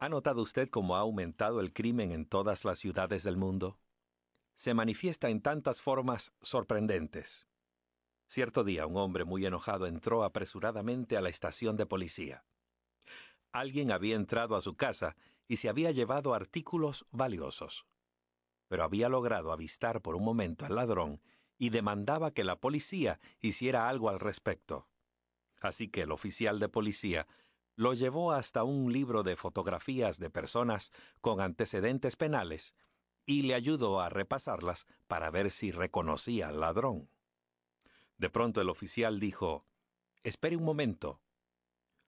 ¿Ha notado usted cómo ha aumentado el crimen en todas las ciudades del mundo? Se manifiesta en tantas formas sorprendentes. Cierto día, un hombre muy enojado entró apresuradamente a la estación de policía. Alguien había entrado a su casa y se había llevado artículos valiosos. Pero había logrado avistar por un momento al ladrón y demandaba que la policía hiciera algo al respecto. Así que el oficial de policía lo llevó hasta un libro de fotografías de personas con antecedentes penales y le ayudó a repasarlas para ver si reconocía al ladrón. De pronto el oficial dijo: «Espere un momento».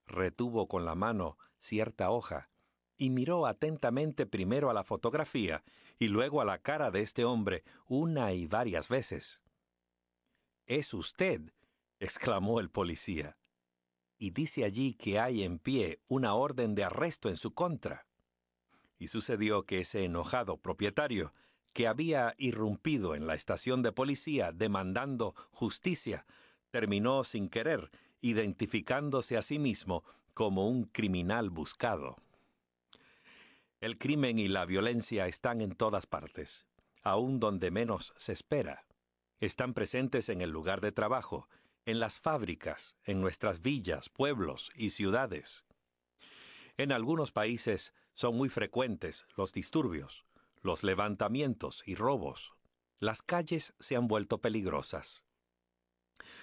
Retuvo con la mano cierta hoja y miró atentamente primero a la fotografía y luego a la cara de este hombre una y varias veces. «¿Es usted?», exclamó el policía. «Y dice allí que hay en pie una orden de arresto en su contra». Y sucedió que ese enojado propietario, que había irrumpido en la estación de policía demandando justicia, terminó sin querer identificándose a sí mismo como un criminal buscado. El crimen y la violencia están en todas partes, aun donde menos se espera. Están presentes en el lugar de trabajo, en las fábricas, en nuestras villas, pueblos y ciudades. En algunos países son muy frecuentes los disturbios, los levantamientos y robos. Las calles se han vuelto peligrosas.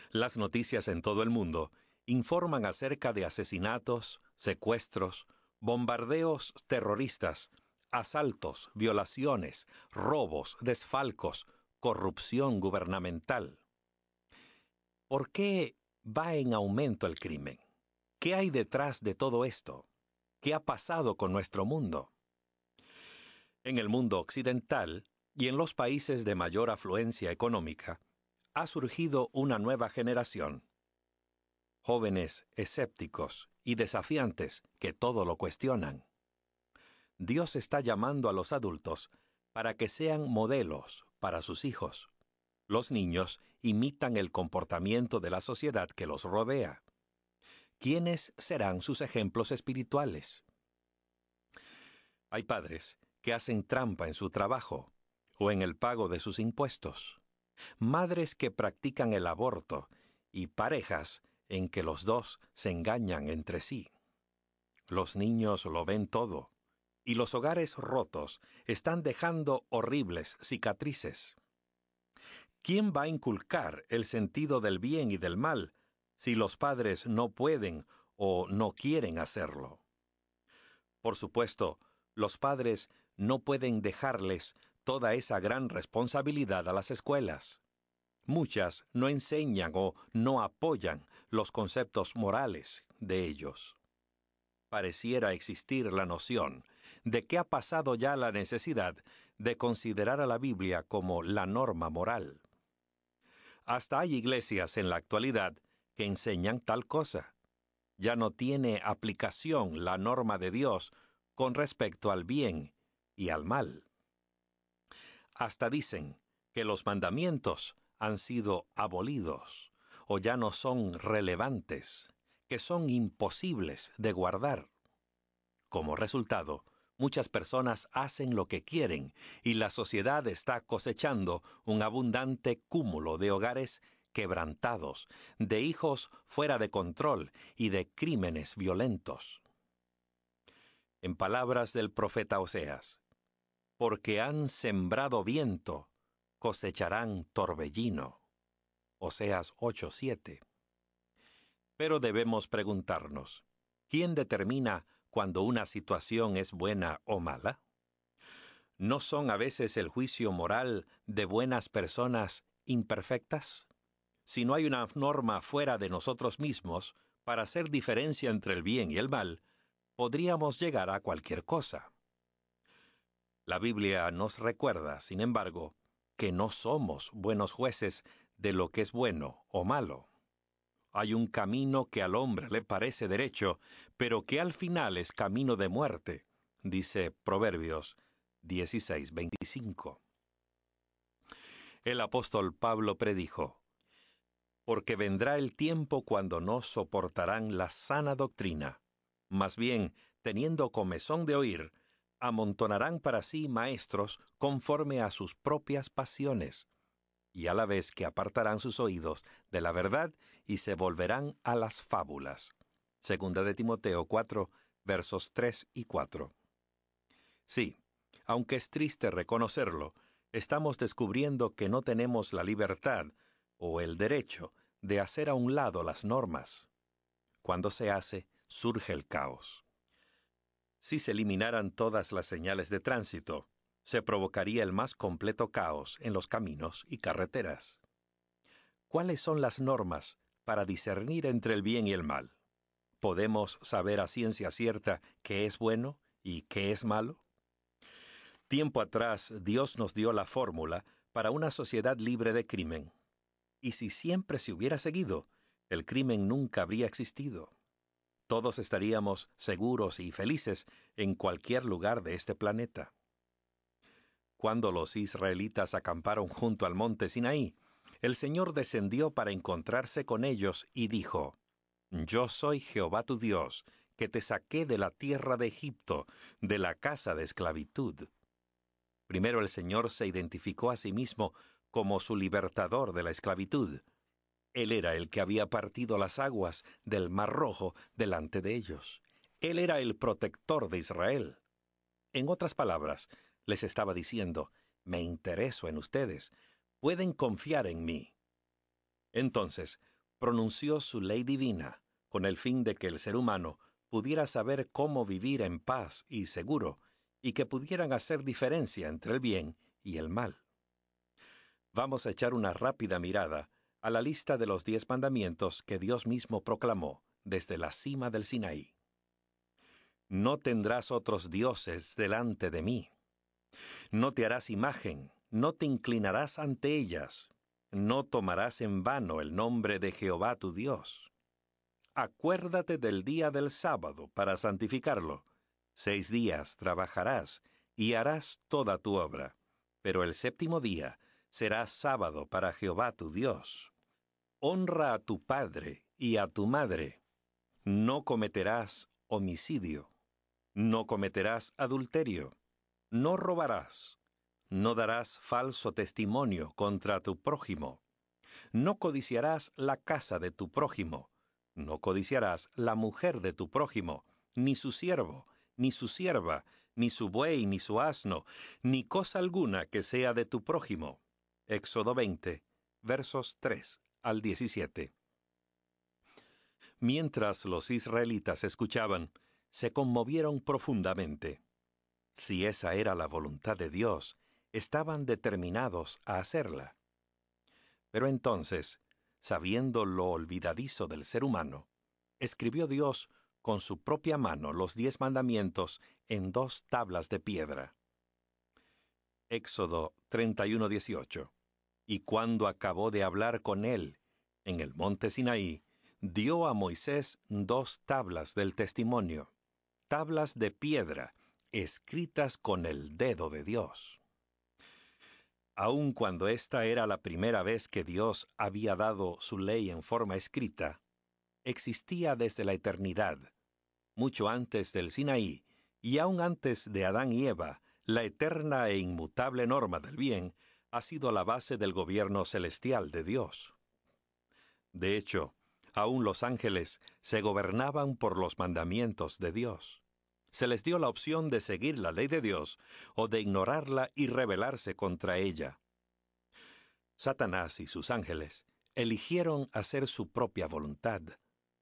Las noticias en todo el mundo informan acerca de asesinatos, secuestros, bombardeos terroristas, asaltos, violaciones, robos, desfalcos, corrupción gubernamental. ¿Por qué va en aumento el crimen? ¿Qué hay detrás de todo esto? ¿Qué ha pasado con nuestro mundo? En el mundo occidental y en los países de mayor afluencia económica, ha surgido una nueva generación. Jóvenes escépticos y desafiantes que todo lo cuestionan. Dios está llamando a los adultos para que sean modelos para sus hijos. Los niños imitan el comportamiento de la sociedad que los rodea. ¿Quiénes serán sus ejemplos espirituales? Hay padres que hacen trampa en su trabajo o en el pago de sus impuestos. Madres que practican el aborto y parejas en que los dos se engañan entre sí. Los niños lo ven todo y los hogares rotos están dejando horribles cicatrices. ¿Quién va a inculcar el sentido del bien y del mal si los padres no pueden o no quieren hacerlo? Por supuesto, los padres no pueden dejarles toda esa gran responsabilidad a las escuelas. Muchas no enseñan o no apoyan los conceptos morales de ellos. Pareciera existir la noción de que ha pasado ya la necesidad de considerar a la Biblia como la norma moral. Hasta hay iglesias en la actualidad que enseñan tal cosa. Ya no tiene aplicación la norma de Dios con respecto al bien y al mal. Hasta dicen que los mandamientos han sido abolidos o ya no son relevantes, que son imposibles de guardar. Como resultado, muchas personas hacen lo que quieren y la sociedad está cosechando un abundante cúmulo de hogares quebrantados, de hijos fuera de control y de crímenes violentos. En palabras del profeta Oseas: «Porque han sembrado viento, cosecharán torbellino». Oseas 8:7. Pero debemos preguntarnos, ¿quién determina cuando una situación es buena o mala? ¿No son a veces el juicio moral de buenas personas imperfectas? Si no hay una norma fuera de nosotros mismos para hacer diferencia entre el bien y el mal, podríamos llegar a cualquier cosa. La Biblia nos recuerda, sin embargo, que no somos buenos jueces de lo que es bueno o malo. Hay un camino que al hombre le parece derecho, pero que al final es camino de muerte, dice Proverbios 16:25. El apóstol Pablo predijo: «Porque vendrá el tiempo cuando no soportarán la sana doctrina, más bien teniendo comezón de oír, amontonarán para sí maestros conforme a sus propias pasiones, y a la vez que apartarán sus oídos de la verdad y se volverán a las fábulas. Segunda de Timoteo 4, versos 3 y 4. Sí, aunque es triste reconocerlo, estamos descubriendo que no tenemos la libertad o el derecho de hacer a un lado las normas. Cuando se hace, surge el caos. Si se eliminaran todas las señales de tránsito, se provocaría el más completo caos en los caminos y carreteras. ¿Cuáles son las normas para discernir entre el bien y el mal? ¿Podemos saber a ciencia cierta qué es bueno y qué es malo? Tiempo atrás, Dios nos dio la fórmula para una sociedad libre de crimen. Y si siempre se hubiera seguido, el crimen nunca habría existido. Todos estaríamos seguros y felices en cualquier lugar de este planeta. Cuando los israelitas acamparon junto al monte Sinaí, el Señor descendió para encontrarse con ellos y dijo: «Yo soy Jehová tu Dios, que te saqué de la tierra de Egipto, de la casa de esclavitud». Primero el Señor se identificó a sí mismo como su libertador de la esclavitud. Él era el que había partido las aguas del Mar Rojo delante de ellos. Él era el protector de Israel. En otras palabras, les estaba diciendo: «Me intereso en ustedes. Pueden confiar en mí». Entonces, pronunció su ley divina, con el fin de que el ser humano pudiera saber cómo vivir en paz y seguro, y que pudieran hacer diferencia entre el bien y el mal. Vamos a echar una rápida mirada a la lista de los 10 mandamientos que Dios mismo proclamó desde la cima del Sinaí. No tendrás otros dioses delante de mí. No te harás imagen, no te inclinarás ante ellas. No tomarás en vano el nombre de Jehová tu Dios. Acuérdate del día del sábado para santificarlo. 6 días trabajarás y harás toda tu obra, pero el séptimo día será sábado para Jehová tu Dios. Honra a tu padre y a tu madre. No cometerás homicidio. No cometerás adulterio. No robarás. No darás falso testimonio contra tu prójimo. No codiciarás la casa de tu prójimo. No codiciarás la mujer de tu prójimo, ni su siervo, ni su sierva, ni su buey, ni su asno, ni cosa alguna que sea de tu prójimo. Éxodo 20, versos 3 al 17. Mientras los israelitas escuchaban, se conmovieron profundamente. Si esa era la voluntad de Dios, estaban determinados a hacerla. Pero entonces, sabiendo lo olvidadizo del ser humano, escribió Dios con su propia mano los 10 mandamientos en 2 tablas de piedra. Éxodo 31:18. Y cuando acabó de hablar con él en el monte Sinaí, dio a Moisés 2 tablas del testimonio, tablas de piedra, escritas con el dedo de Dios. Aun cuando esta era la primera vez que Dios había dado su ley en forma escrita, existía desde la eternidad, mucho antes del Sinaí, y aún antes de Adán y Eva, la eterna e inmutable norma del bien ha sido la base del gobierno celestial de Dios. De hecho, aún los ángeles se gobernaban por los mandamientos de Dios. Se les dio la opción de seguir la ley de Dios o de ignorarla y rebelarse contra ella. Satanás y sus ángeles eligieron hacer su propia voluntad,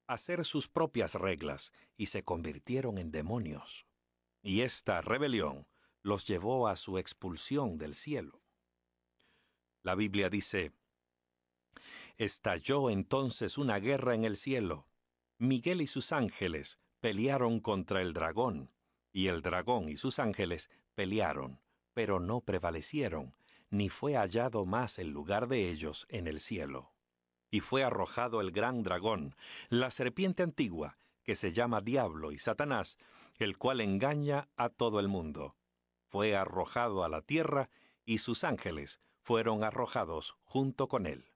hacer sus propias reglas, y se convirtieron en demonios. Y esta rebelión los llevó a su expulsión del cielo. La Biblia dice: «Estalló entonces una guerra en el cielo. Miguel y sus ángeles pelearon contra el dragón, y el dragón y sus ángeles pelearon, pero no prevalecieron, ni fue hallado más el lugar de ellos en el cielo. Y fue arrojado el gran dragón, la serpiente antigua, que se llama Diablo y Satanás, el cual engaña a todo el mundo. Fue arrojado a la tierra, y sus ángeles fueron arrojados junto con él».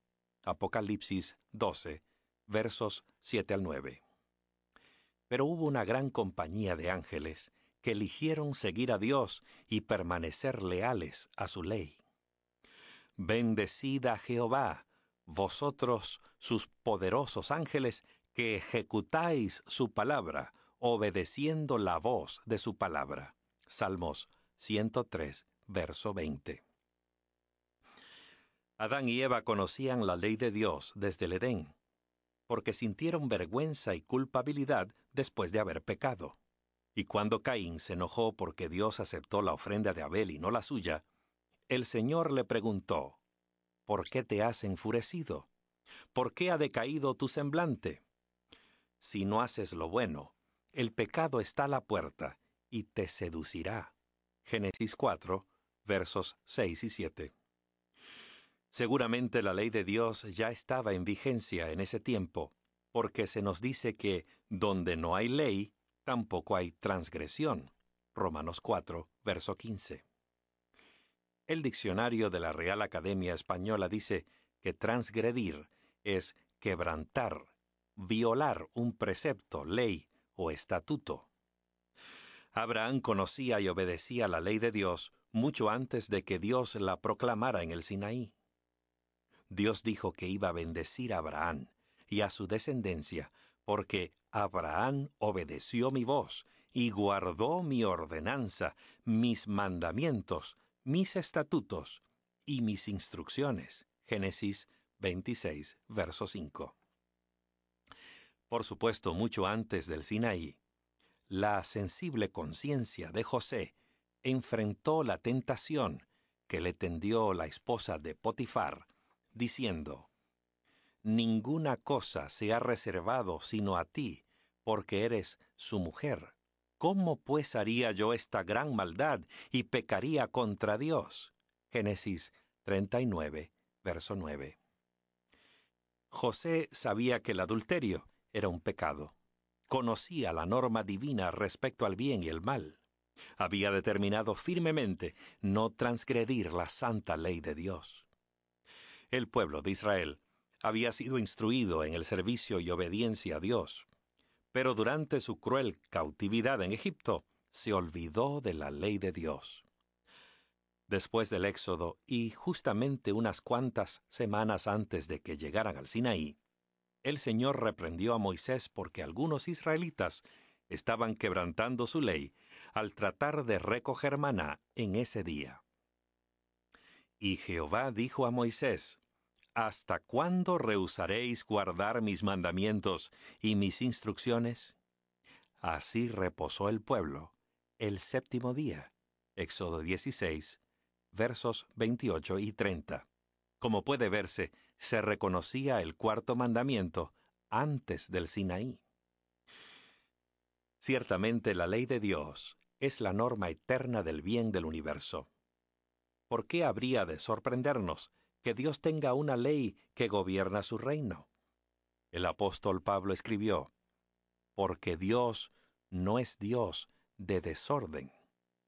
Apocalipsis 12, versos 7 al 9. Pero hubo una gran compañía de ángeles que eligieron seguir a Dios y permanecer leales a su ley. Bendecid a Jehová, vosotros sus poderosos ángeles, que ejecutáis su palabra, obedeciendo la voz de su palabra. Salmos 103, verso 20. Adán y Eva conocían la ley de Dios desde el Edén, porque sintieron vergüenza y culpabilidad después de haber pecado. Y cuando Caín se enojó porque Dios aceptó la ofrenda de Abel y no la suya, el Señor le preguntó: ¿por qué te has enfurecido? ¿Por qué ha decaído tu semblante? Si no haces lo bueno, el pecado está a la puerta y te seducirá. Génesis 4, versos 6 y 7. Seguramente la ley de Dios ya estaba en vigencia en ese tiempo, porque se nos dice que donde no hay ley, tampoco hay transgresión. Romanos 4, verso 15. El diccionario de la Real Academia Española dice que transgredir es quebrantar, violar un precepto, ley o estatuto. Abraham conocía y obedecía la ley de Dios mucho antes de que Dios la proclamara en el Sinaí. Dios dijo que iba a bendecir a Abraham y a su descendencia, porque Abraham obedeció mi voz y guardó mi ordenanza, mis mandamientos, mis estatutos y mis instrucciones. Génesis 26, verso 5. Por supuesto, mucho antes del Sinaí, la sensible conciencia de José enfrentó la tentación que le tendió la esposa de Potifar, diciendo: «Ninguna cosa se ha reservado sino a ti, porque eres su mujer. ¿Cómo pues haría yo esta gran maldad y pecaría contra Dios?» Génesis 39, verso 9. José sabía que el adulterio era un pecado. Conocía la norma divina respecto al bien y el mal. Había determinado firmemente no transgredir la santa ley de Dios. El pueblo de Israel había sido instruido en el servicio y obediencia a Dios, pero durante su cruel cautividad en Egipto se olvidó de la ley de Dios. Después del Éxodo y justamente unas cuantas semanas antes de que llegaran al Sinaí, el Señor reprendió a Moisés porque algunos israelitas estaban quebrantando su ley al tratar de recoger maná en ese día. Y Jehová dijo a Moisés: ¿hasta cuándo rehusaréis guardar mis mandamientos y mis instrucciones? Así reposó el pueblo el séptimo día. Éxodo 16, versos 28 y 30. Como puede verse, se reconocía el cuarto mandamiento antes del Sinaí. Ciertamente la ley de Dios es la norma eterna del bien del universo. ¿Por qué habría de sorprendernos que Dios tenga una ley que gobierna su reino? El apóstol Pablo escribió: «Porque Dios no es Dios de desorden».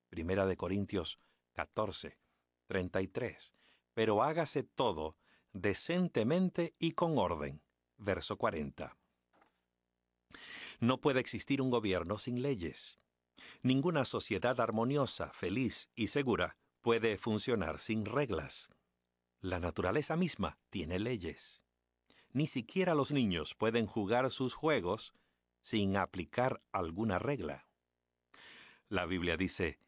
Primera de Corintios 14, 33. Pero hágase todo decentemente y con orden. Verso 40. No puede existir un gobierno sin leyes. Ninguna sociedad armoniosa, feliz y segura puede funcionar sin reglas. La naturaleza misma tiene leyes. Ni siquiera los niños pueden jugar sus juegos sin aplicar alguna regla. La Biblia dice: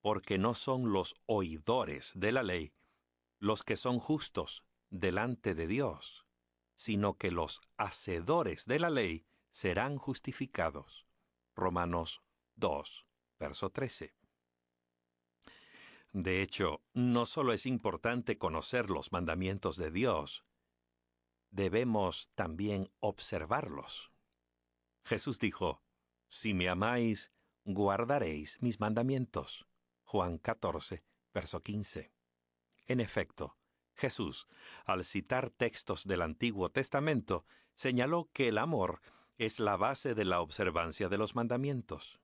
«Porque no son los oidores de la ley los que son justos delante de Dios, sino que los hacedores de la ley serán justificados». Romanos 2, verso 13. De hecho, no solo es importante conocer los mandamientos de Dios, debemos también observarlos. Jesús dijo: «Si me amáis, guardaréis mis mandamientos». Juan 14, verso 15. En efecto, Jesús, al citar textos del Antiguo Testamento, señaló que el amor es la base de la observancia de los mandamientos.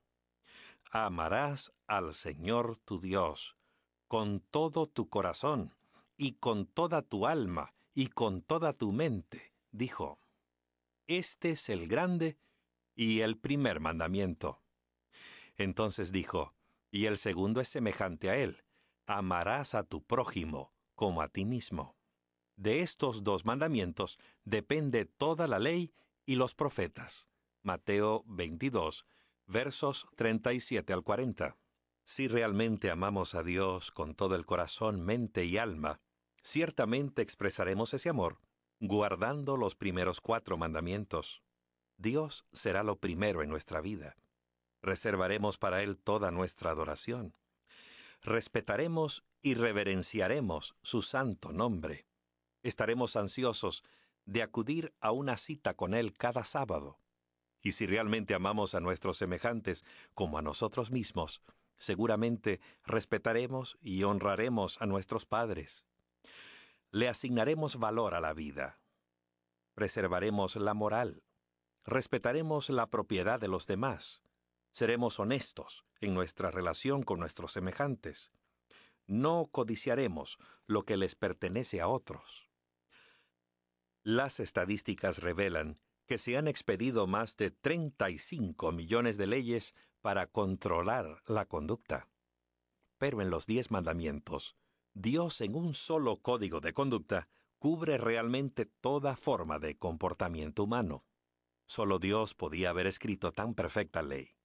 Amarás al Señor tu Dios con todo tu corazón, y con toda tu alma, y con toda tu mente, dijo. Este es el grande y el primer mandamiento. Entonces dijo, y el segundo es semejante a él, amarás a tu prójimo como a ti mismo. De estos dos mandamientos depende toda la ley y los profetas. Mateo 22, versos 37 al 40. Si realmente amamos a Dios con todo el corazón, mente y alma, ciertamente expresaremos ese amor guardando los primeros 4 mandamientos. Dios será lo primero en nuestra vida. Reservaremos para Él toda nuestra adoración. Respetaremos y reverenciaremos su santo nombre. Estaremos ansiosos de acudir a una cita con Él cada sábado. Y si realmente amamos a nuestros semejantes como a nosotros mismos, seguramente respetaremos y honraremos a nuestros padres. Le asignaremos valor a la vida. Preservaremos la moral. Respetaremos la propiedad de los demás. Seremos honestos en nuestra relación con nuestros semejantes. No codiciaremos lo que les pertenece a otros. Las estadísticas revelan que se han expedido más de 35 millones de leyes para controlar la conducta. Pero en los 10 mandamientos, Dios en un solo código de conducta cubre realmente toda forma de comportamiento humano. Solo Dios podía haber escrito tan perfecta ley.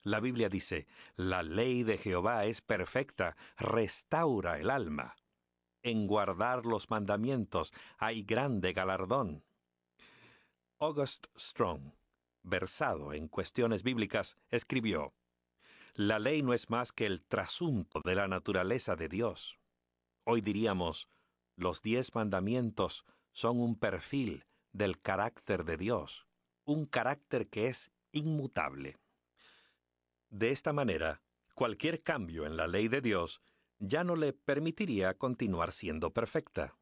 La Biblia dice, la ley de Jehová es perfecta, restaura el alma. En guardar los mandamientos hay grande galardón. August Strong, versado en cuestiones bíblicas, escribió, la ley no es más que el trasunto de la naturaleza de Dios. Hoy diríamos, los 10 mandamientos son un perfil del carácter de Dios, un carácter que es inmutable. De esta manera, cualquier cambio en la ley de Dios ya no le permitiría continuar siendo perfecta,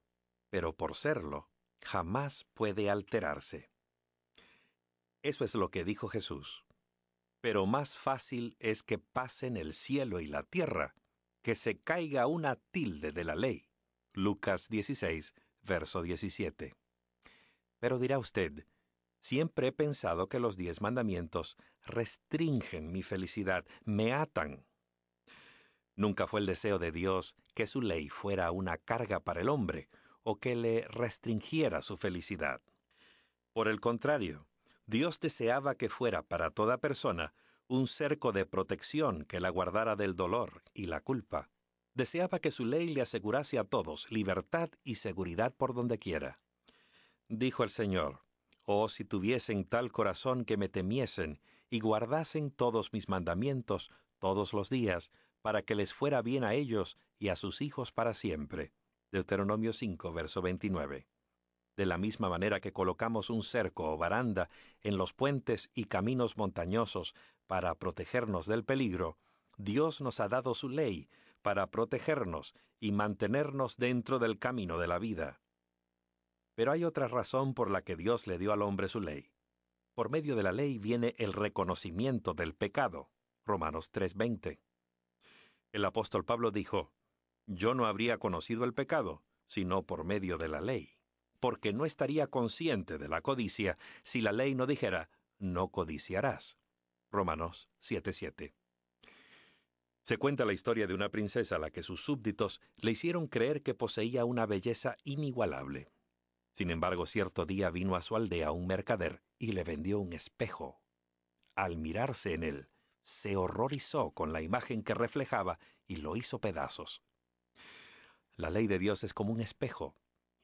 pero por serlo, jamás puede alterarse. Eso es lo que dijo Jesús. Pero más fácil es que pasen el cielo y la tierra, que se caiga una tilde de la ley. Lucas 16, verso 17. Pero dirá usted, siempre he pensado que los 10 mandamientos restringen mi felicidad, me atan. Nunca fue el deseo de Dios que su ley fuera una carga para el hombre o que le restringiera su felicidad. Por el contrario, Dios deseaba que fuera para toda persona un cerco de protección que la guardara del dolor y la culpa. Deseaba que su ley le asegurase a todos libertad y seguridad por donde quiera. Dijo el Señor, «Oh, si tuviesen tal corazón que me temiesen y guardasen todos mis mandamientos todos los días, para que les fuera bien a ellos y a sus hijos para siempre». Deuteronomio 5, verso 29. De la misma manera que colocamos un cerco o baranda en los puentes y caminos montañosos para protegernos del peligro, Dios nos ha dado su ley para protegernos y mantenernos dentro del camino de la vida. Pero hay otra razón por la que Dios le dio al hombre su ley. Por medio de la ley viene el reconocimiento del pecado. Romanos 3:20. El apóstol Pablo dijo, «Yo no habría conocido el pecado, sino por medio de la ley, porque no estaría consciente de la codicia si la ley no dijera, no codiciarás». Romanos 7:7. Se cuenta la historia de una princesa a la que sus súbditos le hicieron creer que poseía una belleza inigualable. Sin embargo, cierto día vino a su aldea un mercader y le vendió un espejo. Al mirarse en él, se horrorizó con la imagen que reflejaba y lo hizo pedazos. La ley de Dios es como un espejo,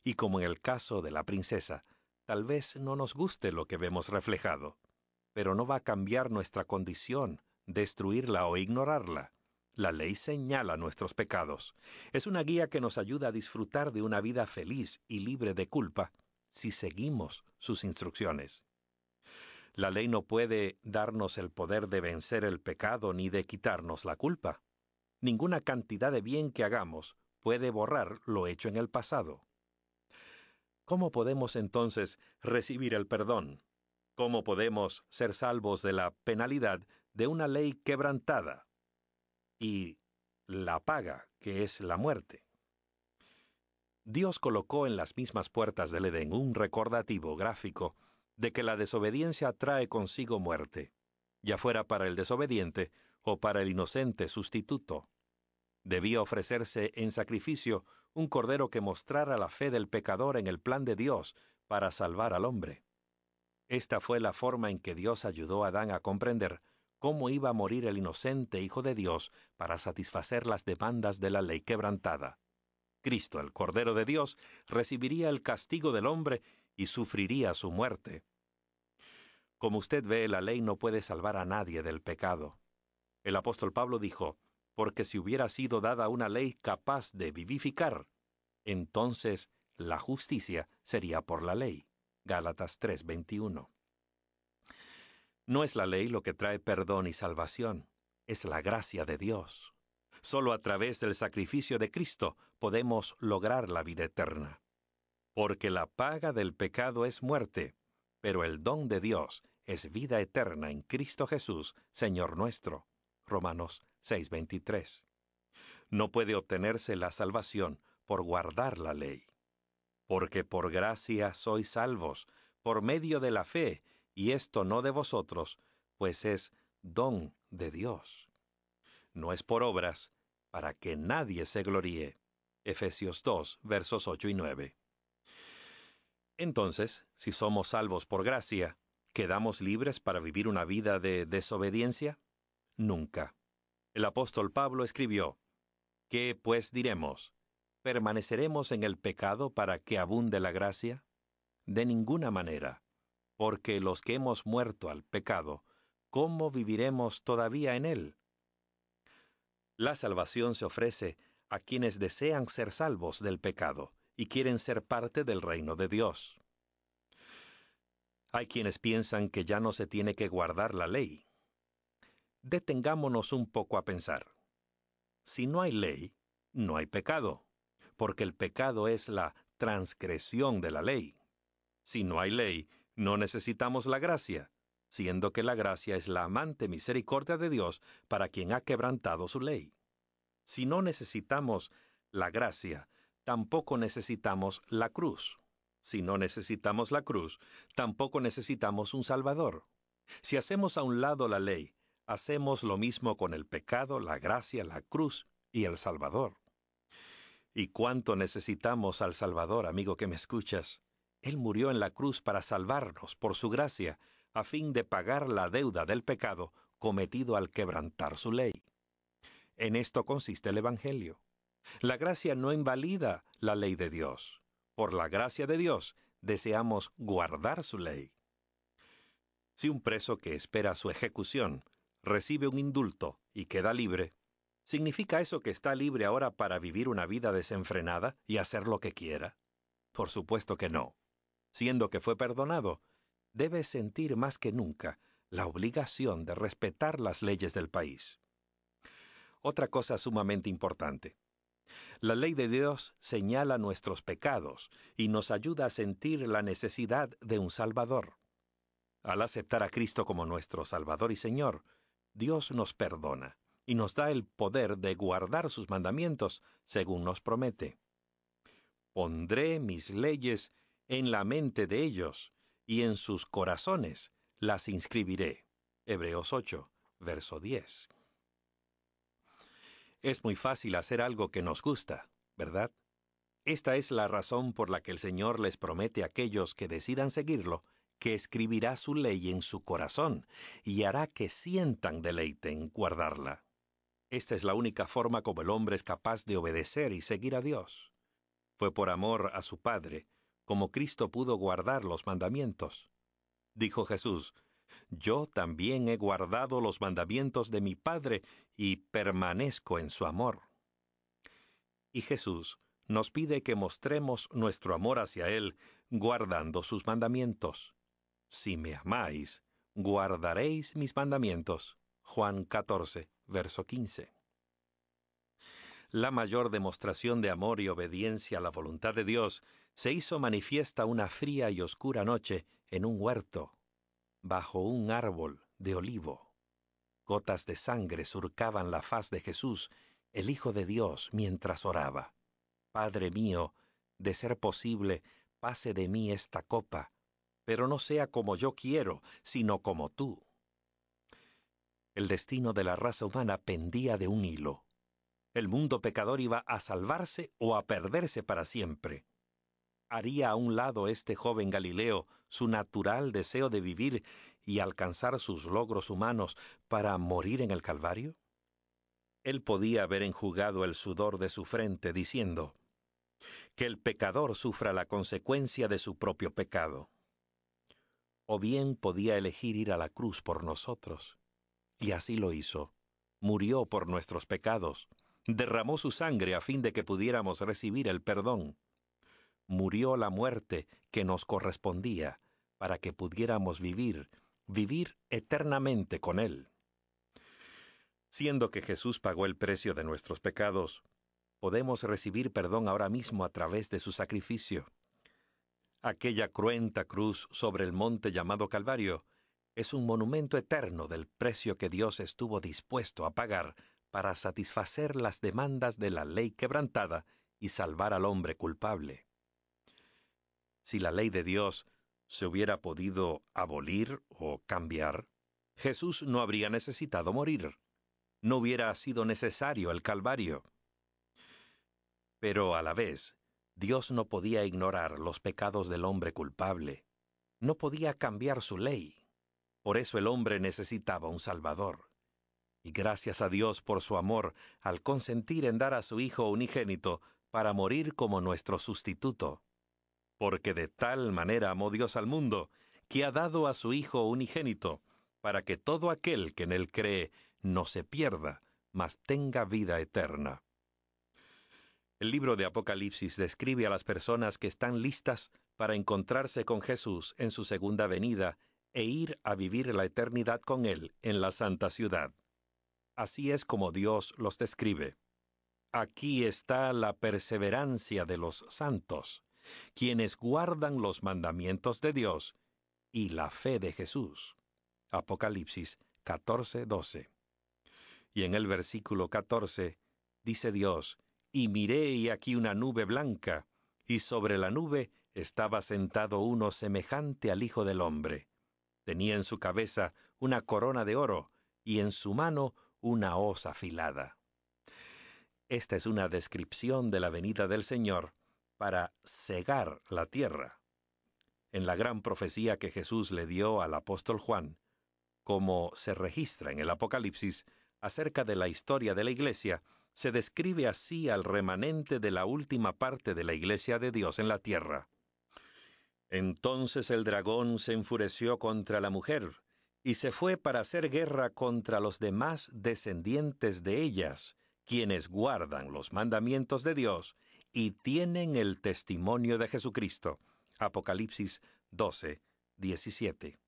y como en el caso de la princesa, tal vez no nos guste lo que vemos reflejado, pero no va a cambiar nuestra condición, destruirla o ignorarla. La ley señala nuestros pecados. Es una guía que nos ayuda a disfrutar de una vida feliz y libre de culpa si seguimos sus instrucciones. La ley no puede darnos el poder de vencer el pecado ni de quitarnos la culpa. Ninguna cantidad de bien que hagamos puede borrar lo hecho en el pasado. ¿Cómo podemos entonces recibir el perdón? ¿Cómo podemos ser salvos de la penalidad de una ley quebrantada y la paga, que es la muerte? Dios colocó en las mismas puertas del Edén un recordativo gráfico de que la desobediencia trae consigo muerte, ya fuera para el desobediente o para el inocente sustituto. Debía ofrecerse en sacrificio un cordero que mostrara la fe del pecador en el plan de Dios para salvar al hombre. Esta fue la forma en que Dios ayudó a Adán a comprender cómo iba a morir el inocente Hijo de Dios para satisfacer las demandas de la ley quebrantada. Cristo, el Cordero de Dios, recibiría el castigo del hombre y sufriría su muerte. Como usted ve, la ley no puede salvar a nadie del pecado. El apóstol Pablo dijo, porque si hubiera sido dada una ley capaz de vivificar, entonces la justicia sería por la ley. Gálatas 3:21. No es la ley lo que trae perdón y salvación, es la gracia de Dios. Solo a través del sacrificio de Cristo podemos lograr la vida eterna. Porque la paga del pecado es muerte, pero el don de Dios es vida eterna en Cristo Jesús, Señor nuestro. Romanos 6:23. No puede obtenerse la salvación por guardar la ley. Porque por gracia sois salvos, por medio de la fe, y esto no de vosotros, pues es don de Dios. No es por obras, para que nadie se gloríe. Efesios 2, versos 8 y 9. Entonces, si somos salvos por gracia, ¿quedamos libres para vivir una vida de desobediencia? Nunca. El apóstol Pablo escribió, ¿qué pues diremos? ¿Permaneceremos en el pecado para que abunde la gracia? De ninguna manera, porque los que hemos muerto al pecado, ¿cómo viviremos todavía en él? La salvación se ofrece a quienes desean ser salvos del pecado y quieren ser parte del reino de Dios. Hay quienes piensan que ya no se tiene que guardar la ley. Detengámonos un poco a pensar. Si no hay ley, no hay pecado, porque el pecado es la transgresión de la ley. Si no hay ley, no necesitamos la gracia, siendo que la gracia es la amante misericordia de Dios para quien ha quebrantado su ley. Si no necesitamos la gracia, tampoco necesitamos la cruz. Si no necesitamos la cruz, tampoco necesitamos un Salvador. Si hacemos a un lado la ley, hacemos lo mismo con el pecado, la gracia, la cruz y el Salvador. ¿Y cuánto necesitamos al Salvador, amigo que me escuchas? Él murió en la cruz para salvarnos por su gracia, a fin de pagar la deuda del pecado cometido al quebrantar su ley. En esto consiste el Evangelio. La gracia no invalida la ley de Dios. Por la gracia de Dios, deseamos guardar su ley. Si un preso que espera su ejecución recibe un indulto y queda libre, ¿significa eso que está libre ahora para vivir una vida desenfrenada y hacer lo que quiera? Por supuesto que no. Siendo que fue perdonado, debe sentir más que nunca la obligación de respetar las leyes del país. Otra cosa sumamente importante. La ley de Dios señala nuestros pecados y nos ayuda a sentir la necesidad de un Salvador. Al aceptar a Cristo como nuestro Salvador y Señor, Dios nos perdona y nos da el poder de guardar sus mandamientos según nos promete. Pondré mis leyes en la mente de ellos y en sus corazones las inscribiré. Hebreos 8, verso 10. Es muy fácil hacer algo que nos gusta, ¿verdad? Esta es la razón por la que el Señor les promete a aquellos que decidan seguirlo que escribirá su ley en su corazón y hará que sientan deleite en guardarla. Esta es la única forma como el hombre es capaz de obedecer y seguir a Dios. Fue por amor a su Padre como Cristo pudo guardar los mandamientos. Dijo Jesús, yo también he guardado los mandamientos de mi Padre y permanezco en su amor. Y Jesús nos pide que mostremos nuestro amor hacia Él guardando sus mandamientos. Si me amáis, guardaréis mis mandamientos. Juan 14, verso 15. La mayor demostración de amor y obediencia a la voluntad de Dios se hizo manifiesta una fría y oscura noche en un huerto, bajo un árbol de olivo. Gotas de sangre surcaban la faz de Jesús, el Hijo de Dios, mientras oraba. Padre mío, de ser posible, pase de mí esta copa, pero no sea como yo quiero, sino como tú. El destino de la raza humana pendía de un hilo. El mundo pecador iba a salvarse o a perderse para siempre. ¿Haría a un lado este joven Galileo su natural deseo de vivir y alcanzar sus logros humanos para morir en el Calvario? Él podía haber enjugado el sudor de su frente diciendo: que el pecador sufra la consecuencia de su propio pecado. O bien podía elegir ir a la cruz por nosotros. Y así lo hizo. Murió por nuestros pecados. Derramó su sangre a fin de que pudiéramos recibir el perdón. Murió la muerte que nos correspondía para que pudiéramos vivir eternamente con Él. Siendo que Jesús pagó el precio de nuestros pecados, podemos recibir perdón ahora mismo a través de su sacrificio. Aquella cruenta cruz sobre el monte llamado Calvario es un monumento eterno del precio que Dios estuvo dispuesto a pagar para satisfacer las demandas de la ley quebrantada y salvar al hombre culpable. Si la ley de Dios se hubiera podido abolir o cambiar, Jesús no habría necesitado morir. No hubiera sido necesario el Calvario. Pero a la vez, Dios no podía ignorar los pecados del hombre culpable. No podía cambiar su ley. Por eso el hombre necesitaba un Salvador. Y gracias a Dios por su amor al consentir en dar a su Hijo unigénito para morir como nuestro sustituto. Porque de tal manera amó Dios al mundo, que ha dado a su Hijo unigénito, para que todo aquel que en él cree no se pierda, mas tenga vida eterna. El libro de Apocalipsis describe a las personas que están listas para encontrarse con Jesús en su segunda venida e ir a vivir la eternidad con Él en la santa ciudad. Así es como Dios los describe. Aquí está la perseverancia de los santos, quienes guardan los mandamientos de Dios y la fe de Jesús. Apocalipsis 14:12. Y en el versículo 14 dice Dios: y miré y aquí una nube blanca, y sobre la nube estaba sentado uno semejante al Hijo del Hombre. Tenía en su cabeza una corona de oro, y en su mano una hoz afilada. Esta es una descripción de la venida del Señor para cegar la tierra. En la gran profecía que Jesús le dio al apóstol Juan, como se registra en el Apocalipsis, acerca de la historia de la Iglesia, se describe así al remanente de la última parte de la Iglesia de Dios en la tierra. Entonces el dragón se enfureció contra la mujer, y se fue para hacer guerra contra los demás descendientes de ellas, quienes guardan los mandamientos de Dios y tienen el testimonio de Jesucristo. Apocalipsis 12:17.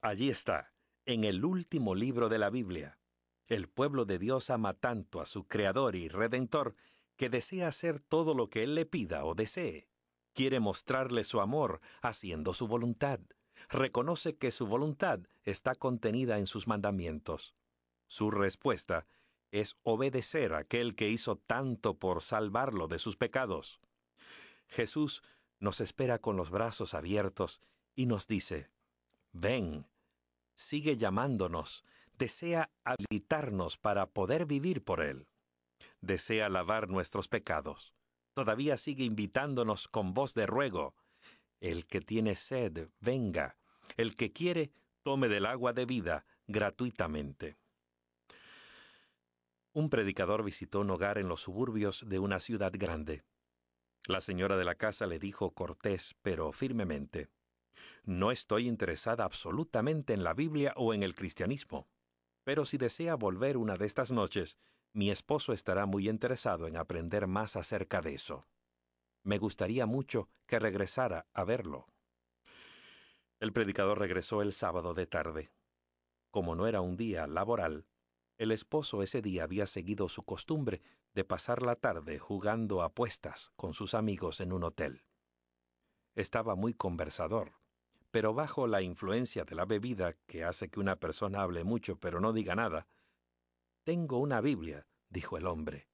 Allí está, en el último libro de la Biblia. El pueblo de Dios ama tanto a su Creador y Redentor que desea hacer todo lo que Él le pida o desee. Quiere mostrarle su amor haciendo su voluntad. Reconoce que su voluntad está contenida en sus mandamientos. Su respuesta es obedecer a aquel que hizo tanto por salvarlo de sus pecados. Jesús nos espera con los brazos abiertos y nos dice: ven, sigue llamándonos, desea habilitarnos para poder vivir por Él. Desea lavar nuestros pecados. Todavía sigue invitándonos con voz de ruego. El que tiene sed, venga. El que quiere, tome del agua de vida gratuitamente. Un predicador visitó un hogar en los suburbios de una ciudad grande. La señora de la casa le dijo cortés, pero firmemente: no estoy interesada absolutamente en la Biblia o en el cristianismo, pero si desea volver una de estas noches, mi esposo estará muy interesado en aprender más acerca de eso. Me gustaría mucho que regresara a verlo. El predicador regresó el sábado de tarde. Como no era un día laboral, el esposo ese día había seguido su costumbre de pasar la tarde jugando apuestas con sus amigos en un hotel. Estaba muy conversador, pero bajo la influencia de la bebida, que hace que una persona hable mucho pero no diga nada. Tengo una Biblia, dijo el hombre.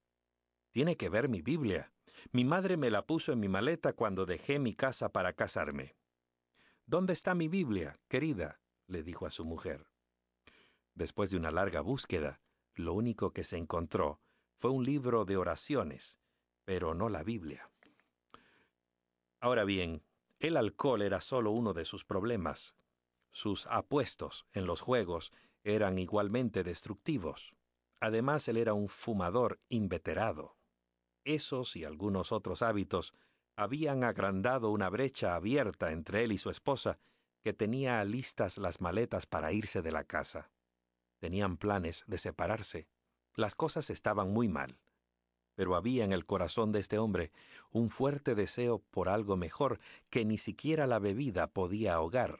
Tiene que ver mi Biblia. Mi madre me la puso en mi maleta cuando dejé mi casa para casarme. ¿Dónde está mi Biblia, querida?, le dijo a su mujer. Después de una larga búsqueda, lo único que se encontró fue un libro de oraciones, pero no la Biblia. Ahora bien, el alcohol era solo uno de sus problemas. Sus apuestos en los juegos eran igualmente destructivos. Además, él era un fumador inveterado. Esos y algunos otros hábitos habían agrandado una brecha abierta entre él y su esposa, que tenía listas las maletas para irse de la casa. Tenían planes de separarse. Las cosas estaban muy mal. Pero había en el corazón de este hombre un fuerte deseo por algo mejor que ni siquiera la bebida podía ahogar.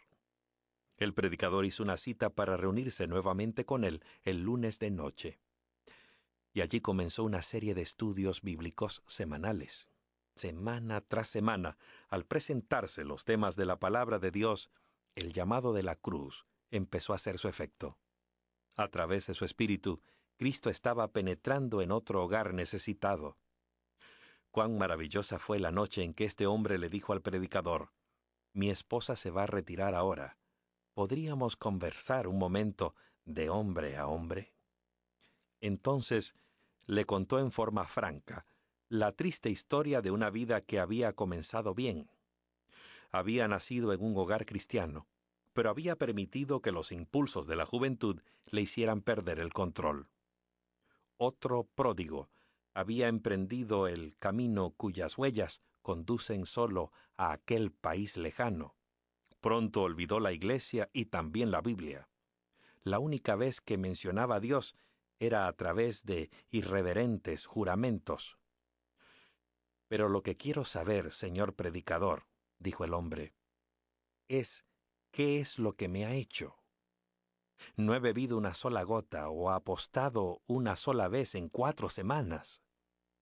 El predicador hizo una cita para reunirse nuevamente con él el lunes de noche. Y allí comenzó una serie de estudios bíblicos semanales. Semana tras semana, al presentarse los temas de la palabra de Dios, el llamado de la cruz empezó a hacer su efecto. A través de su espíritu, Cristo estaba penetrando en otro hogar necesitado. Cuán maravillosa fue la noche en que este hombre le dijo al predicador: «Mi esposa se va a retirar ahora. ¿Podríamos conversar un momento de hombre a hombre?» Entonces le contó en forma franca la triste historia de una vida que había comenzado bien. Había nacido en un hogar cristiano, pero había permitido que los impulsos de la juventud le hicieran perder el control. Otro pródigo había emprendido el camino cuyas huellas conducen solo a aquel país lejano. Pronto olvidó la iglesia y también la Biblia. La única vez que mencionaba a Dios era a través de irreverentes juramentos. «Pero lo que quiero saber, señor predicador», dijo el hombre, «es qué es lo que me ha hecho. No he bebido una sola gota o apostado una sola vez en 4 semanas.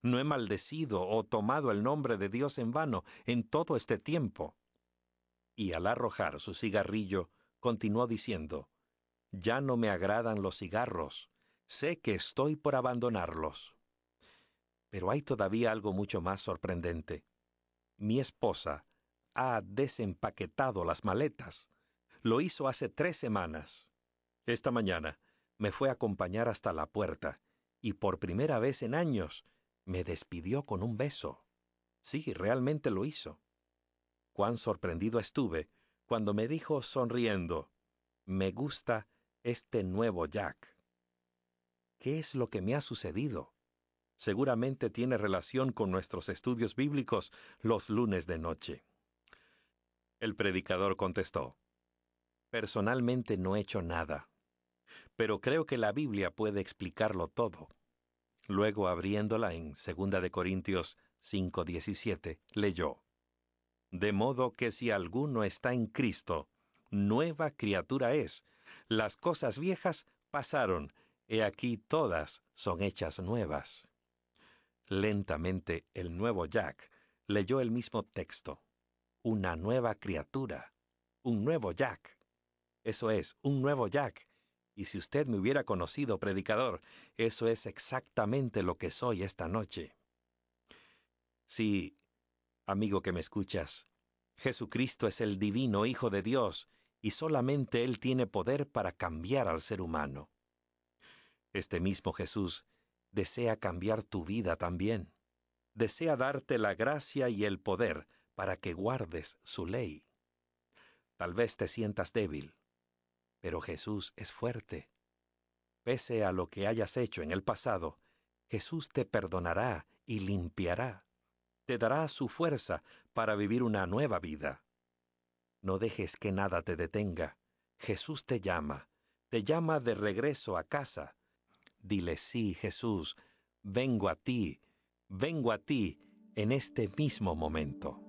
No he maldecido o tomado el nombre de Dios en vano en todo este tiempo». Y al arrojar su cigarrillo, continuó diciendo: «Ya no me agradan los cigarros. Sé que estoy por abandonarlos». Pero hay todavía algo mucho más sorprendente. Mi esposa ha desempaquetado las maletas. Lo hizo hace 3 semanas. Esta mañana me fue a acompañar hasta la puerta y por primera vez en años me despidió con un beso. Sí, realmente lo hizo. Cuán sorprendido estuve cuando me dijo sonriendo: «Me gusta este nuevo Jack». ¿Qué es lo que me ha sucedido? Seguramente tiene relación con nuestros estudios bíblicos los lunes de noche. El predicador contestó: «Personalmente no he hecho nada, pero creo que la Biblia puede explicarlo todo». Luego, abriéndola en 2 de Corintios 5:17, leyó: «De modo que si alguno está en Cristo, nueva criatura es. Las cosas viejas pasaron, he aquí todas son hechas nuevas». Lentamente, el nuevo Jack leyó el mismo texto. Una nueva criatura. Un nuevo Jack. Eso es, un nuevo Jack. Y si usted me hubiera conocido, predicador, eso es exactamente lo que soy esta noche. Sí, amigo que me escuchas, Jesucristo es el divino Hijo de Dios y solamente Él tiene poder para cambiar al ser humano. Este mismo Jesús desea cambiar tu vida también. Desea darte la gracia y el poder para que guardes su ley. Tal vez te sientas débil, pero Jesús es fuerte. Pese a lo que hayas hecho en el pasado, Jesús te perdonará y limpiará. Te dará su fuerza para vivir una nueva vida. No dejes que nada te detenga. Jesús te llama de regreso a casa. Dile: «Sí, Jesús, vengo a ti en este mismo momento».